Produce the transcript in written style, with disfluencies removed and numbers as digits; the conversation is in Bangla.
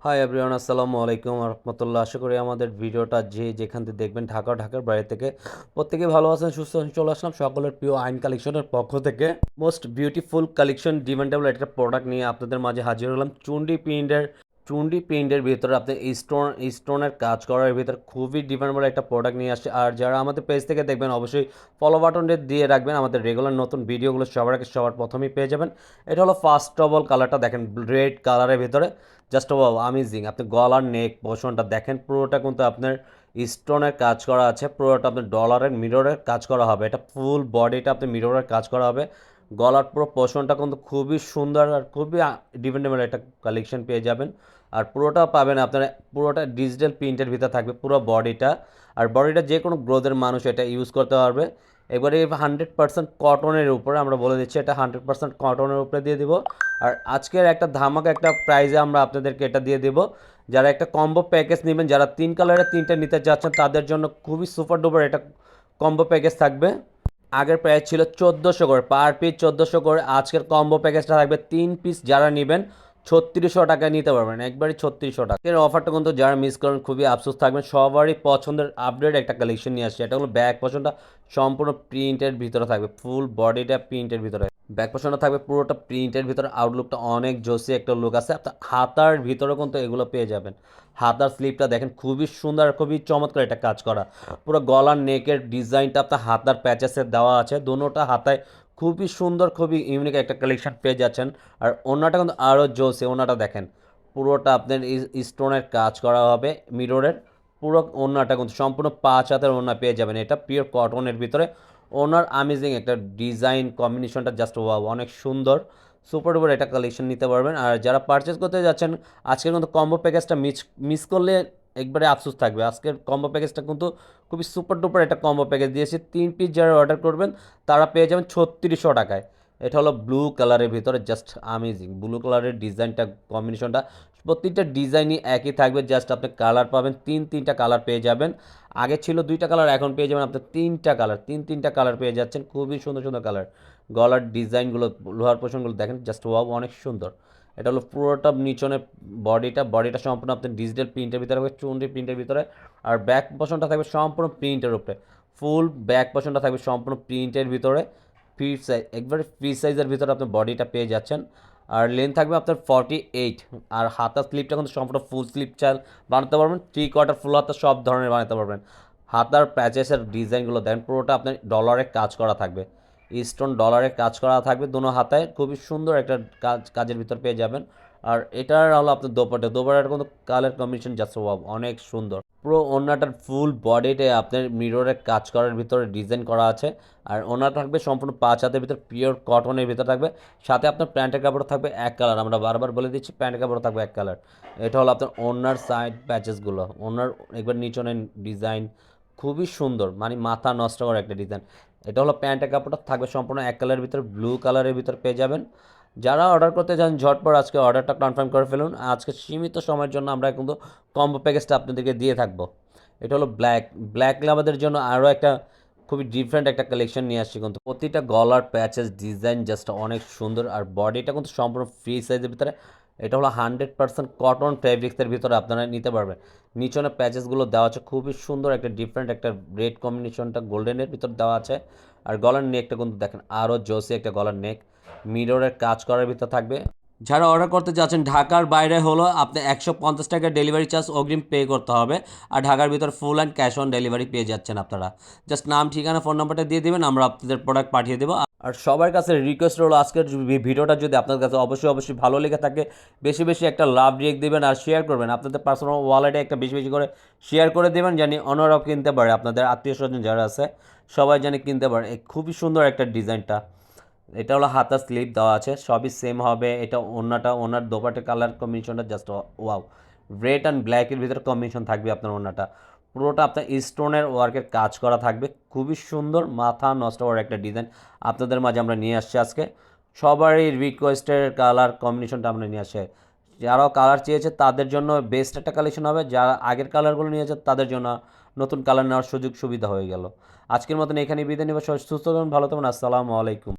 হাই এভরিওয়ান, আসসালামু আলাইকুম রহমতুল্লাহ। আশা করি আমাদের ভিডিওটা যে যেখান থেকে দেখবেন, ঢাকার বাইরে থেকে প্রত্যেকে ভালো আছেন, সুস্থ আছেন। চলে আসলাম সকলের প্রিয় আইন কালেকশনের পক্ষ থেকে মোস্ট বিউটিফুল কালেকশন, ডিমান্ডেবল একটা প্রোডাক্ট নিয়ে আপনাদের মাঝে হাজির হলাম। চুন্ডি প্রিন্টের ভিতরে আপনি স্টোনের কাজ করার ভিতরে খুবই ডিমান্ডেবল একটা প্রোডাক্ট নিয়ে আসছে। আর যারা আমাদের পেজ থেকে দেখবেন অবশ্যই ফলো বাটনটা দিয়ে রাখবেন, আমাদের রেগুলার নতুন ভিডিওগুলো সবার প্রথমেই পেয়ে যাবেন। এটা হলো ফার্স্ট অফ অল কালারটা দেখেন, রেড কালারের ভিতরে জাস্ট আমেজিং। আপনি গলার নেক পোর্শনটা দেখেন, পুরোটা কিন্তু আপনার স্টোনের কাজ করা আছে, পুরোটা আপনার ডলারের মিররের কাজ করা হবে। এটা ফুল বডিটা আপনি মিররের কাজ করা হবে। গলার পুরো পোর্শনটা কিন্তু খুবই সুন্দর আর খুবই ডিপেন্ডেবল একটা কালেকশন পেয়ে যাবেন। আর পুরোটা পাবেন আপনারা, পুরোটা ডিজিটাল প্রিন্টের ভিতরে থাকবে পুরো বডিটা। আর বডিটা যে কোনো গ্রোথের মানুষ এটা ইউজ করতে পারবে। এবারে 100% কটনের উপরে আমরা বলে দিচ্ছি, এটা 100% কটনের উপরে দিয়ে দিব। আর আজকের একটা ধামাকা একটা প্রাইজে আমরা আপনাদেরকে এটা দিয়ে দেব। যারা একটা কম্বো প্যাকেজ নেবেন, যারা 3 কালারের 3টা নিতে চাচ্ছেন, তাদের জন্য খুবই সুপার ডুপার এটা কম্বো প্যাকেজ থাকবে। আগের প্রাইস ছিল 1400 করে, পার পিস 1400 করে। আজকের কম্বো প্যাকেজটা থাকবে 3 পিস, যারা নেবেন 3600 টাকায় নিতে পারবেন, একবারই 3600 টাকা। এর অফারটা কিন্তু যারা মিস করেন খুবই আফসোস থাকবেন। সবারই পছন্দের আপডেট একটা কালেকশন নিয়ে আসছে। এটা হলো ব্যাক পছন্দটা সম্পূর্ণ প্রিন্টের ভিতরে থাকবে, ফুল বডিটা প্রিন্টের ভিতরে। ব্যাক পছন্দ থাকবে পুরোটা প্রিন্টের ভিতরে। আউটলুকটা অনেক জোসি একটা লুক আছে। আপনার হাতার ভিতরেও কিন্তু এগুলো পেয়ে যাবেন। হাতার স্লিপটা দেখেন খুবই সুন্দর, খুবই চমৎকার এটা কাজ করা। পুরো গলার নেকের ডিজাইনটা আপনার হাতার প্যাচেসের দেওয়া আছে, দোনোটা হাতায় খুবই সুন্দর, খুবই ইউনিক একটা কালেকশন পেয়ে যাচ্ছেন। আর ওনাটা কিন্তু আরও জোসে, ওনাটা দেখেন পুরোটা আপনার স্টোনের কাজ করা হবে মিররের। পুরো ওনাটা কিন্তু সম্পূর্ণ 5 হাতের ওনা পেয়ে যাবেন, এটা পিওর কটনের ভিতরে। ওনার আমেজিং একটা ডিজাইন কম্বিনেশনটা জাস্ট ওয়াও, অনেক সুন্দর। সুপার ডুপার এটা কালেকশন নিতে পারবেন। আর যারা পারচেস করতে যাচ্ছেন, আজকের কিন্তু কম্বো প্যাকেজটা মিস করলে একবারে আফসোস থাকবে। আজকের কম্বো প্যাকেজটা কিন্তু খুবই সুপার ডুপার একটা কম্বো প্যাকেজ দিয়েছি। 3 পিস যারা অর্ডার করবেন তারা পেয়ে যাবেন 3600 টাকায়। এটা হলো ব্লু কালারের ভিতরে, জাস্ট আমেজিং ব্লু কালারের ডিজাইনটা, কম্বিনেশনটা প্রত্যেকটা ডিজাইনই একই থাকবে। জাস্ট আপনি কালার পাবেন, তিনটা কালার পেয়ে যাবেন। আগে ছিল 2টা কালার, এখন পেয়ে যাবেন আপনি 3টা কালার, তিনটা কালার পেয়ে যাচ্ছেন। খুবই সুন্দর সুন্দর কালার। গলার ডিজাইনগুলো, লোহার পোর্শনগুলো দেখেন জাস্ট ওয়াও, অনেক সুন্দর। এটা হলো পুরোটা নিচনে বডিটা সম্পূর্ণ আপনার ডিজিটাল প্রিন্টের ভিতরে থাকবে, চুনরি প্রিন্টের ভিতরে। আর ব্যাক পোর্শনটা থাকবে সম্পূর্ণ প্রিন্টের উপরে। ফুল ব্যাক পোর্শনটা থাকবে সম্পূর্ণ প্রিন্টের ভিতরে। ফ্রি সাইজ, একবারে ফ্রি সাইজের ভিতরে আপনি বডিটা পেয়ে যাচ্ছেন। আর লেন্থ থাকবে আপনার 48। আর হাতার স্লিপটা কিন্তু সম্পূর্ণ ফুল স্লিপ চাল বানাতে পারবেন, 3/4 ফুল হাতা সব ধরনের বানাতে পারবেন। হাতার প্যাচেসের ডিজাইনগুলো দেখেন, পুরোটা আপনার ডলারে কাজ করা থাকবে, স্টোন ডলারে কাজ করা থাকবে দোনো হাতায়। খুবই সুন্দর একটা কাজের ভিতর পেয়ে যাবেন। আর এটার হলো আপনার দোপাটার কিন্তু কালার কম্বিনেশন জাস্ট ওয়াও, অনেক সুন্দর। পুরো ওড়নাটার ফুল বডিতে আপনার মিররে কাজ করার ভিতরে ডিজাইন করা আছে। আর ওড়না থাকবে সম্পূর্ণ 5 হাতের ভিতর, পিওর কটনের ভিতর থাকবে। সাথে আপনার প্যান্টের কাপড় থাকবে এক কালার, আমরা বারবার বলে দিচ্ছি প্যান্টের কাপড় থাকবে এক কালার। এটা হলো আপনার ওড়নার সাইড প্যাচেসগুলো, ওড়নার একবার নিচনের ডিজাইন খুবই সুন্দর, মানে মাথা নষ্ট করা একটা ডিজাইন। এটা হলো প্যান্টের কাপড়টা থাকবে সম্পূর্ণ এক কালারের ভিতর, ব্লু কালারের ভিতর পেয়ে যাবেন। যারা অর্ডার করতে চান ঝটপট আজকে অর্ডারটা কনফার্ম করে ফেলুন। আজকে সীমিত সময়ের জন্য আমরা কিন্তু কম্বো প্যাকেজটা আপনাদেরকে দিয়ে থাকবো। এটা হলো ব্ল্যাক লাভারদের জন্য আরও একটা খুবই ডিফারেন্ট একটা কালেকশন নিয়ে আসছি। কিন্তু প্রতিটা গলার প্যাচেস ডিজাইন জাস্ট অনেক সুন্দর। আর বডিটা কিন্তু সম্পূর্ণ ফ্রি সাইজের ভিতরে। এটা হলো 100% কটন ফ্যাব্রিক্সের ভিতরে আপনারা নিতে পারবেন। নিচনে প্যাচেসগুলো দেওয়া আছে খুবই সুন্দর, একটা ডিফারেন্ট একটা রেড কম্বিনেশনটা গোল্ডেনের ভিতর দেওয়া আছে। আর গলার নেকটা কিন্তু দেখেন আরও জোসি একটা গলার নেক, মিররের কাজ করার ভিতর থাকবে। যারা অর্ডার করতে যাচ্ছেন ঢাকার বাইরে হলো আপনি 150 টাকা ডেলিভারি চার্জ অগ্রিম পে করতে হবে। আর ঢাকার ভিতর full and cash on delivery পেয়ে যাচ্ছেন আপনারা। জাস্ট নাম, ঠিকানা, ফোন নাম্বারটা দিয়ে দেবেন, আমরা আপনাদের প্রোডাক্ট পাঠিয়ে দেবো। আর সবার কাছে রিকোয়েস্ট হলো, আজকের ভিডিওটা যদি আপনার কাছে অবশ্যই ভালো লেগে থাকে, বেশি বেশি একটা লাভ রিয়েক্ট দেবেন আর শেয়ার করবেন। আপনাদের পার্সোনাল ওয়ালেটে একটা বেশি বেশি করে শেয়ার করে দেবেন, জানি অন্যরাও কিনতে পারে, আপনাদের আত্মীয় স্বজন যারা আছে সবাই জানি কিনতে পারে। এই খুবই সুন্দর একটা ডিজাইনটা। এটা হলো হাতার স্লিপ দেওয়া আছে, সবই সেম হবে। এটা ওনার দোপাটে কালার কম্বিনেশনটা জাস্ট ওয়াও, রেড অ্যান্ড ব্ল্যাকের ভিতরে কম্বিনেশন থাকবে আপনার ওনাটা। পুরোটা আপনার স্টোনের ওয়ার্কের কাজ করা থাকবে, খুবই সুন্দর, মাথা নষ্ট হওয়ার একটা ডিজাইন আপনাদের মাঝে আমরা নিয়ে আসছি আজকে। সবারই রিকোয়েস্টের কালার কম্বিনেশনটা আমরা নিয়ে আসছি। যারাও কালার চেয়েছে তাদের জন্য বেস্ট একটা কালেকশন হবে, যারা আগের কালারগুলো নিয়েছে তাদের জন্য নতুন কালার নেওয়ার সুযোগ সুবিধা হয়ে গেল। আজকের মতন এখানে বিদায় নেব। সুস্থ থাকুন, ভালো থাকুন, আসসালামু আলাইকুম।